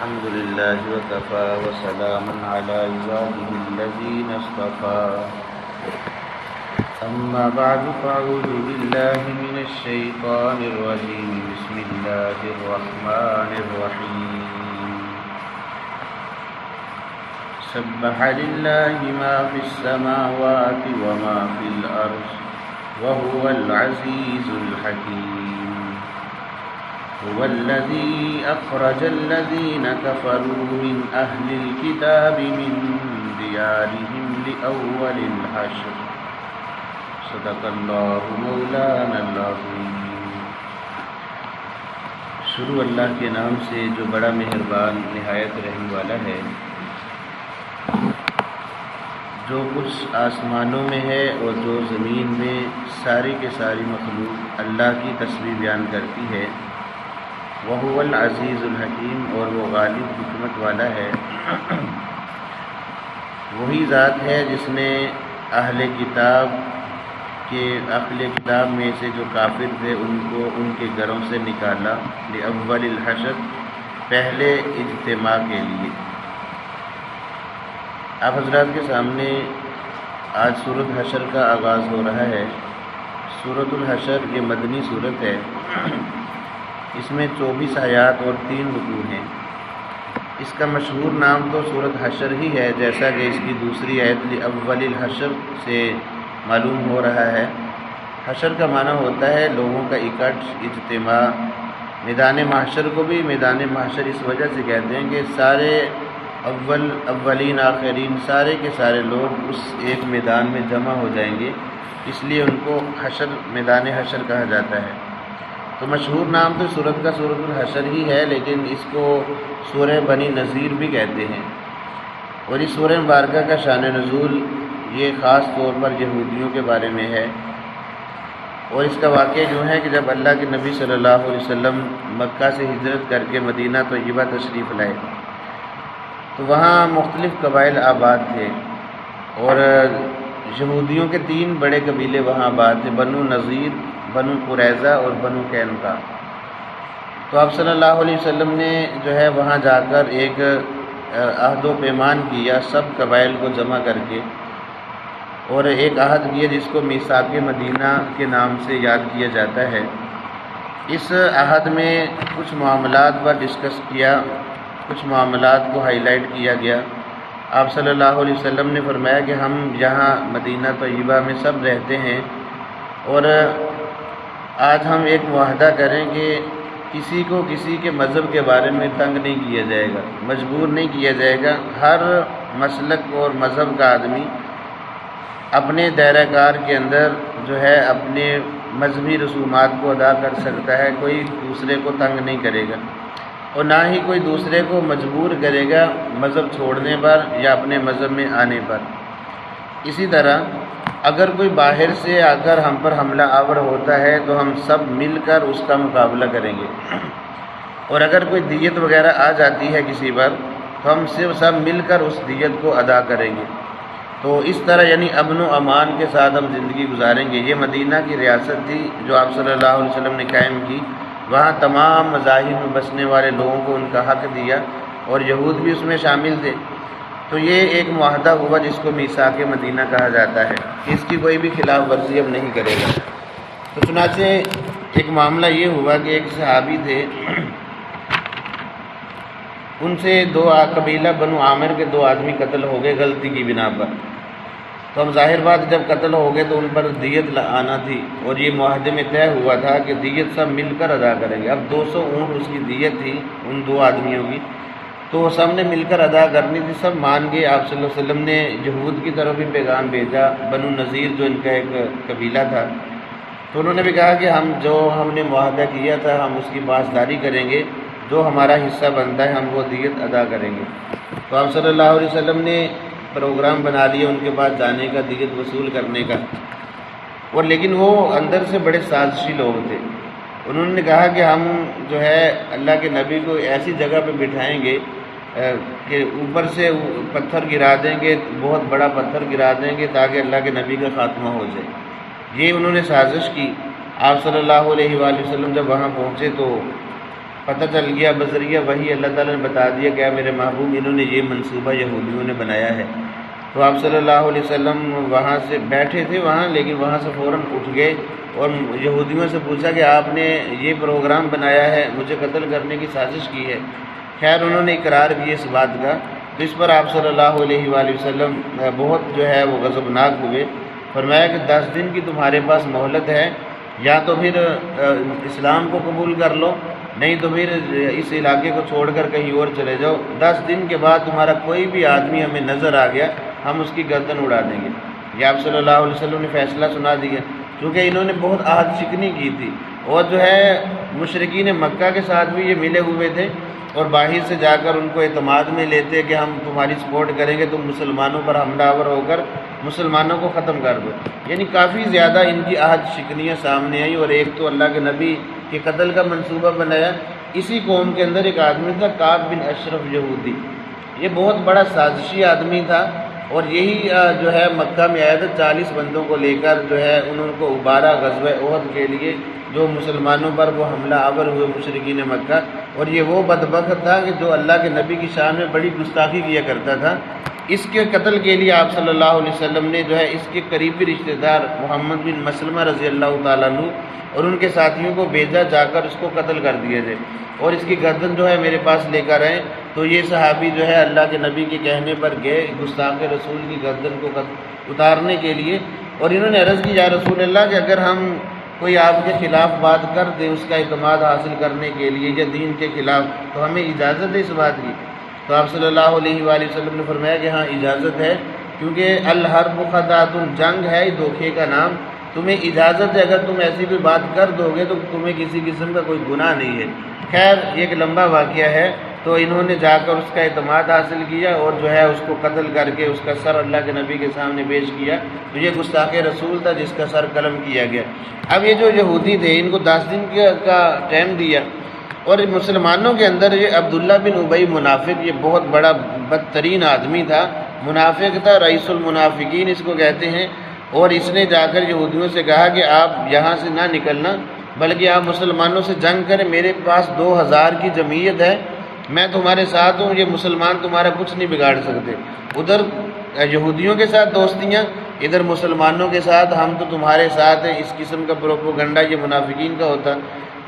الحمد لله وكفى وسلام على عباده الذين اصطفى أما بعد فأعوذ بالله من الشيطان الرجيم بسم الله الرحمن الرحيم سبح لله ما في السماوات وما في الأرض وهو العزيز الحكيم هو الذي أخرج الذين كفروا من أهل الكتاب من ديارهم لأول الحشر صدق الله مولانا العظيم۔ شروع اللہ کے نام سے جو بڑا مہربان نہایت رحم والا ہے۔ جو کچھ آسمانوں میں ہے اور جو زمین میں ساری کے ساری مخلوق اللہ کی تسبیح بیان کرتی ہے۔ وَهُوَ الْعَزِيزُ الْحَكِيمُ، اور وہ غالب حکمت والا ہے۔ وہی ذات ہے جس نے اہل کتاب میں سے جو کافر تھے ان کو ان کے گھروں سے نکالا، لأول الحشر، پہلے اجتماع کے لیے۔ آپ حضرات کے سامنے آج سورۃ حشر کا آغاز ہو رہا ہے۔ سورۃ الحشر یہ مدنی سورت ہے۔ اس میں 24 آیات اور 3 رکوع ہیں۔ اس کا مشہور نام تو سورۃ حشر ہی ہے، جیسا کہ اس کی دوسری آیت لأول الحشر سے معلوم ہو رہا ہے۔ حشر کا معنی ہوتا ہے لوگوں کا اکٹھ، اجتماع۔ میدان محشر کو بھی میدان محشر اس وجہ سے کہتے ہیں کہ سارے اولین آخرین سارے کے سارے لوگ اس ایک میدان میں جمع ہو جائیں گے، اس لیے ان کو حشر، میدان حشر کہا جاتا ہے۔ تو مشہور نام تو سورت کا سورۃ الحشر ہی ہے، لیکن اس کو سورہ بنی نذیر بھی کہتے ہیں۔ اور اس سورہ مبارکہ کا شان نزول یہ خاص طور پر یہودیوں کے بارے میں ہے۔ اور اس کا واقعہ جو ہے کہ جب اللہ کے نبی صلی اللہ علیہ وسلم مکہ سے ہجرت کر کے مدینہ طیبہ تشریف لائے تو وہاں مختلف قبائل آباد تھے، اور یہودیوں کے 3 بڑے قبیلے وہاں آباد تھے، بنو نذیر، بنو قریظہ اور بنو قینقاع۔ تو آپ صلی اللہ علیہ وسلم نے جو ہے وہاں جا کر ایک عہد و پیمان کیا سب قبائل کو جمع کر کے، اور ایک عہد کیا جس کو میثاق مدینہ کے نام سے یاد کیا جاتا ہے۔ اس عہد میں کچھ معاملات پر ڈسکس کیا، کچھ معاملات کو ہائی لائٹ کیا گیا۔ آپ صلی اللہ علیہ وسلم نے فرمایا کہ ہم یہاں مدینہ طیبہ میں سب رہتے ہیں، اور آج ہم ایک معاہدہ کریں کہ کسی کو کسی کے مذہب کے بارے میں تنگ نہیں کیا جائے گا، مجبور نہیں کیا جائے گا۔ ہر مسلک اور مذہب کا آدمی اپنے دائرہ کار کے اندر جو ہے اپنے مذہبی رسومات کو ادا کر سکتا ہے، کوئی دوسرے کو تنگ نہیں کرے گا، اور نہ ہی کوئی دوسرے کو مجبور کرے گا مذہب چھوڑنے پر یا اپنے مذہب میں آنے پر۔ اسی طرح اگر کوئی باہر سے آ کر ہم پر حملہ آور ہوتا ہے تو ہم سب مل کر اس کا مقابلہ کریں گے، اور اگر کوئی دیت وغیرہ آ جاتی ہے کسی پر تو ہم صرف سب مل کر اس دیت کو ادا کریں گے۔ تو اس طرح یعنی امن و امان کے ساتھ ہم زندگی گزاریں گے۔ یہ مدینہ کی ریاست تھی جو آپ صلی اللہ علیہ وسلم نے قائم کی۔ وہاں تمام مذاہب میں بسنے والے لوگوں کو ان کا حق دیا، اور یہود بھی اس میں شامل تھے۔ تو یہ ایک معاہدہ ہوا جس کو میثاق مدینہ کہا جاتا ہے، اس کی کوئی بھی خلاف ورزی اب نہیں کرے گا۔ تو چنانچہ ایک معاملہ یہ ہوا کہ ایک صحابی تھے، ان سے 2 قبیلہ بنو عامر کے 2 آدمی قتل ہو گئے غلطی کی بنا پر۔ تو اب ظاہر بات جب قتل ہو گئے تو ان پر دیت آنا تھی، اور یہ معاہدے میں طے ہوا تھا کہ دیت سب مل کر ادا کریں گے۔ اب 200 اونٹ اس کی دیت تھی ان 2 آدمیوں کی، تو سب نے مل کر ادا کرنی تھی، سب مان گئے۔ آپ صلی اللہ علیہ وسلم نے یہود کی طرف بھی پیغام بھیجا، بنو نذیر جو ان کا ایک قبیلہ تھا، تو انہوں نے بھی کہا کہ ہم نے معاہدہ کیا تھا ہم اس کی پاسداری کریں گے، جو ہمارا حصہ بنتا ہے ہم وہ دیت ادا کریں گے۔ تو آپ صلی اللہ علیہ وسلم نے پروگرام بنا لیا ان کے پاس جانے کا، دیت وصول کرنے کا، اور لیکن وہ اندر سے بڑے سازشی لوگ تھے۔ انہوں نے کہا کہ ہم جو ہے اللہ کے نبی کو ایسی جگہ پہ بٹھائیں گے کہ اوپر سے پتھر گرا دیں گے، بہت بڑا پتھر گرا دیں گے تاکہ اللہ کے نبی کا خاتمہ ہو جائے۔ یہ انہوں نے سازش کی۔ آپ صلی اللہ علیہ وآلہ وسلم جب وہاں پہنچے تو پتہ چل گیا بذریعہ وہی اللہ تعالیٰ نے بتا دیا کہ میرے محبوب انہوں نے یہ منصوبہ یہودیوں نے بنایا ہے۔ تو آپ صلی اللہ علیہ وسلم وہاں سے بیٹھے تھے وہاں، لیکن وہاں سے فوراً اٹھ گئے اور یہودیوں سے پوچھا کہ آپ نے یہ پروگرام بنایا ہے، مجھے قتل کرنے کی سازش کی ہے۔ خیر انہوں نے اقرار کیا اس بات کا، تو اس پر آپ صلی اللہ علیہ وآلہ وسلم بہت جو ہے وہ غضبناک ہوئے۔ فرمایا کہ 10 دن کی تمہارے پاس مہلت ہے، یا تو پھر اسلام کو قبول کر لو، نہیں تو پھر اس علاقے کو چھوڑ کر کہیں اور چلے جاؤ۔ 10 دن کے بعد تمہارا کوئی بھی آدمی ہمیں نظر آ گیا، ہم اس کی گردن اڑا دیں گے۔ یہ آپ صلی اللہ علیہ وسلم نے فیصلہ سنا دیا، کیونکہ انہوں نے بہت عہد شکنی کی تھی، اور جو ہے مشرکین مکہ کے ساتھ بھی یہ ملے ہوئے تھے، اور باہر سے جا کر ان کو اعتماد میں لیتے کہ ہم تمہاری سپورٹ کریں گے، تم مسلمانوں پر حملہ آور ہو کر مسلمانوں کو ختم کر دو۔ یعنی کافی زیادہ ان کی عہد شکنیاں سامنے آئیں، اور ایک تو اللہ کے نبی کے قتل کا منصوبہ بنایا۔ اسی قوم کے اندر ایک آدمی تھا کعب بن اشرف یہودی، یہ بہت بڑا سازشی آدمی تھا، اور یہی جو ہے مکہ میں آیا تھا 40 بندوں کو لے کر، جو ہے انہوں کو ابارہ غزوہ احد کے لیے، جو مسلمانوں پر وہ حملہ آور ہوئے مشرکین مکہ۔ اور یہ وہ بدبخت تھا کہ جو اللہ کے نبی کی شان میں بڑی گستاخی کیا کرتا تھا۔ اس کے قتل کے لیے آپ صلی اللہ علیہ وسلم نے جو ہے اس کے قریبی رشتہ دار محمد بن مسلمہ رضی اللہ تعالیٰ عنہ اور ان کے ساتھیوں کو بھیجا، جا کر اس کو قتل کر دیا جائے، اور اس کی گردن جو ہے میرے پاس لے کر آئے۔ تو یہ صحابی جو ہے اللہ کے نبی کے کہنے پر گئے گستاخ رسول کی گردن کو اتارنے کے لیے، اور انہوں نے عرض کی یا رسول اللہ کہ اگر ہم کوئی آپ کے خلاف بات کر دیں اس کا اعتماد حاصل کرنے کے لیے یا دین کے خلاف، تو ہمیں اجازت ہے اس بات کی؟ تو آپ صلی اللہ علیہ وآلہ وسلم نے فرمایا کہ ہاں اجازت ہے، کیونکہ الحرب خداۃ، جنگ ہے دھوکے کا نام، تمہیں اجازت ہے، اگر تم ایسی کوئی بات کر دو گے تو تمہیں کسی قسم کا کوئی گناہ نہیں ہے۔ خیر یہ ایک لمبا واقعہ ہے، تو انہوں نے جا کر اس کا اعتماد حاصل کیا، اور جو ہے اس کو قتل کر کے اس کا سر اللہ کے نبی کے سامنے پیش کیا۔ تو یہ گستاخ رسول تھا جس کا سر قلم کیا گیا۔ اب یہ جو یہودی تھے ان کو 10 دن کا ٹائم دیا، اور مسلمانوں کے اندر یہ عبداللہ بن ابی منافق، یہ بہت بڑا بدترین آدمی تھا، منافق تھا، رئیس المنافقین اس کو کہتے ہیں۔ اور اس نے جا کر یہودیوں سے کہا کہ آپ یہاں سے نہ نکلنا، بلکہ آپ مسلمانوں سے جنگ کریں، میرے پاس 2000 کی جمعیت ہے، میں تمہارے ساتھ ہوں، یہ مسلمان تمہارا کچھ نہیں بگاڑ سکتے۔ ادھر یہودیوں کے ساتھ دوستیاں، ادھر مسلمانوں کے ساتھ ہم تو تمہارے ساتھ ہیں، اس قسم کا پروپیگنڈا یہ منافقین کا ہوتا۔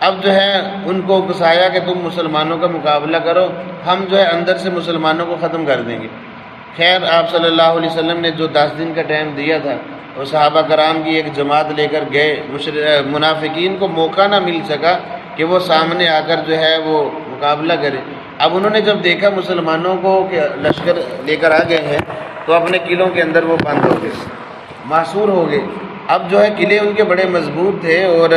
اب جو ہے ان کو اکسایا کہ تم مسلمانوں کا مقابلہ کرو، ہم جو ہے اندر سے مسلمانوں کو ختم کر دیں گے۔ خیر آپ صلی اللہ علیہ وسلم نے جو 10 دن کا ٹائم دیا تھا، اور صحابہ کرام کی ایک جماعت لے کر گئے، منافقین کو موقع نہ مل سکا کہ وہ سامنے آ کر جو ہے وہ مقابلہ کرے۔ اب انہوں نے جب دیکھا مسلمانوں کو کہ لشکر لے کر آ گئے ہیں، تو اپنے قلعوں کے اندر وہ بند ہو گئے، محصور ہو گئے۔ اب جو ہے قلعے ان کے بڑے مضبوط تھے، اور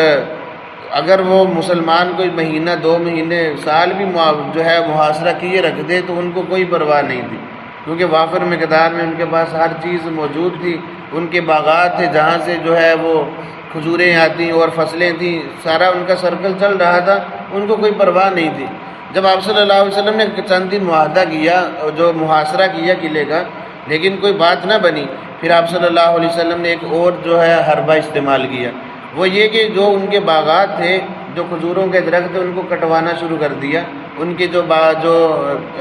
اگر وہ مسلمان کوئی مہینہ 2 مہینے سال بھی جو ہے محاصرہ کیے رکھ دے تو ان کو کوئی پرواہ نہیں تھی، کیونکہ وافر مقدار میں ان کے پاس ہر چیز موجود تھی، ان کے باغات تھے جہاں سے جو ہے وہ کھجوریں آتی اور فصلیں تھیں، سارا ان کا سرکل چل رہا تھا، ان کو کوئی پرواہ نہیں تھی۔ جب آپ صلی اللہ علیہ وسلم نے چند دن معاہدہ کیا، جو محاصرہ کیا قلعے کا، لیکن کوئی بات نہ بنی، پھر آپ صلی اللہ علیہ وسلم نے ایک اور جو ہے حربہ استعمال کیا، وہ یہ کہ جو ان کے باغات تھے، جو کھجوروں کے درخت ان کو کٹوانا شروع کر دیا، ان کے جو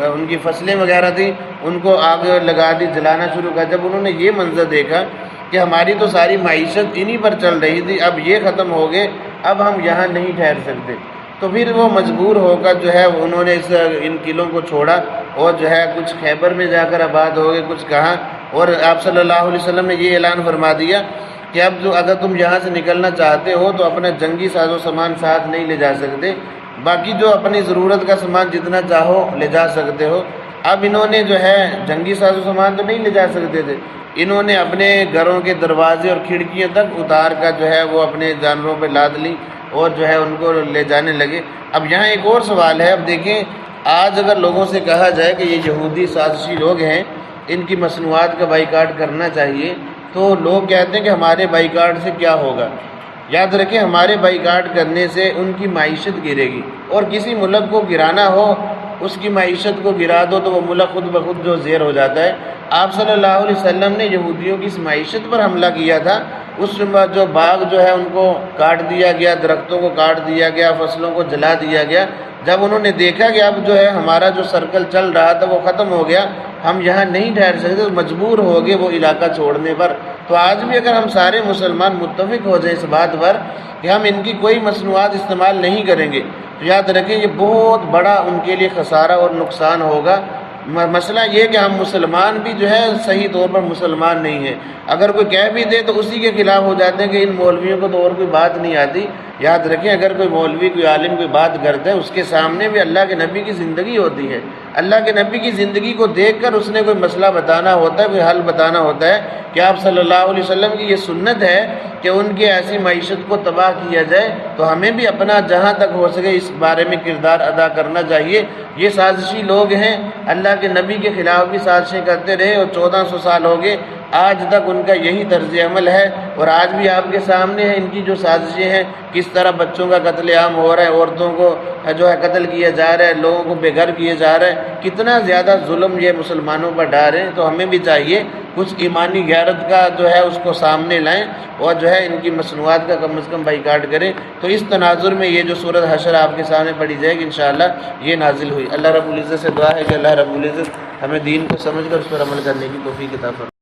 ان کی فصلیں وغیرہ تھیں ان کو آگ لگا دی، جلانا شروع کر۔ جب انہوں نے یہ منظر دیکھا کہ ہماری تو ساری معیشت انہی پر چل رہی تھی، اب یہ ختم ہو گئے، اب ہم یہاں نہیں ٹھہر سکتے، تو پھر وہ مجبور ہو کر جو ہے انہوں نے ان قلعوں کو چھوڑا، اور جو ہے کچھ خیبر میں جا کر آباد ہو گئے، کچھ کہاں۔ اور آپ صلی اللہ علیہ وسلم نے یہ اعلان فرما دیا کہ اب جو اگر تم یہاں سے نکلنا چاہتے ہو تو اپنا جنگی ساز و سامان ساتھ نہیں لے جا سکتے، باقی جو اپنی ضرورت کا سامان جتنا چاہو لے جا سکتے ہو۔ اب انہوں نے جو ہے جنگی ساز و سامان تو نہیں لے جا سکتے تھے، انہوں نے اپنے گھروں کے دروازے اور کھڑکیاں تک اتار کر جو ہے وہ اپنے جانوروں پہ لاد لی، اور جو ہے ان کو لے جانے لگے۔ اب یہاں ایک اور سوال ہے، اب دیکھیں آج اگر لوگوں سے کہا جائے کہ یہ یہودی سازشی لوگ ہیں، ان کی مصنوعات کا بائیکاٹ کرنا چاہیے، تو لوگ کہتے ہیں کہ ہمارے بائیکاٹ سے کیا ہوگا۔ یاد رکھیں ہمارے بائیکاٹ کرنے سے ان کی معیشت گرے گی، اور کسی ملک کو گرانا ہو اس کی معیشت کو گرا دو تو وہ ملک خود بخود جو زیر ہو جاتا ہے۔ آپ صلی اللہ علیہ وسلم نے یہودیوں کی اس معیشت پر حملہ کیا تھا، اس جو باغ جو ہے ان کو کاٹ دیا گیا، درختوں کو کاٹ دیا گیا، فصلوں کو جلا دیا گیا، جب انہوں نے دیکھا کہ اب جو ہے ہمارا جو سرکل چل رہا تھا وہ ختم ہو گیا، ہم یہاں نہیں ٹھہر سکتے، تو مجبور ہو گئے وہ علاقہ چھوڑنے پر۔ تو آج بھی اگر ہم سارے مسلمان متفق ہو جائیں اس بات پر کہ ہم ان کی کوئی مصنوعات استعمال نہیں کریں گے، تو یاد رکھیں یہ بہت بڑا ان کے لیے خسارہ اور نقصان ہوگا۔ مسئلہ یہ کہ ہم مسلمان بھی جو ہے صحیح طور پر مسلمان نہیں ہیں، اگر کوئی کہہ بھی دے تو اسی کے خلاف ہو جاتے ہیں کہ ان مولویوں کو تو اور کوئی بات نہیں آتی۔ یاد رکھیں اگر کوئی مولوی کوئی عالم کوئی بات کرتا ہے، اس کے سامنے بھی اللہ کے نبی کی زندگی ہوتی ہے، اللہ کے نبی کی زندگی کو دیکھ کر اس نے کوئی مسئلہ بتانا ہوتا ہے، کوئی حل بتانا ہوتا ہے کہ آپ صلی اللہ علیہ وسلم کی یہ سنت ہے کہ ان کی ایسی معیشت کو تباہ کیا جائے، تو ہمیں بھی اپنا جہاں تک ہو سکے اس بارے میں کردار ادا کرنا چاہیے۔ یہ سازشی لوگ ہیں، اللہ کے نبی کے خلاف بھی سازشیں کرتے رہے اور 1400 سال ہو گئے، آج تک ان کا یہی طرز عمل ہے، اور آج بھی آپ کے سامنے ہے ان کی جو سازشیں ہیں، کس طرح بچوں کا قتل عام ہو رہا ہے، عورتوں کو جو ہے قتل کیا جا رہا ہے، لوگوں کو بے گھر کیے جا رہا ہے، کتنا زیادہ ظلم یہ مسلمانوں پر ڈال رہے ہیں۔ تو ہمیں بھی چاہیے کچھ ایمانی غیرت کا جو ہے اس کو سامنے لائیں اور جو ہے ان کی مصنوعات کا کم از کم بائیکاٹ کریں۔ تو اس تناظر میں یہ جو سورۃ حشر آپ کے سامنے پڑھی جائے گی انشاءاللہ یہ نازل ہوئی۔ اللہ رب العزت سے دعا ہے کہ اللہ رب العزت ہمیں دین کو سمجھ کر اس پر عمل کرنے کی توفیق عطا فرمائے۔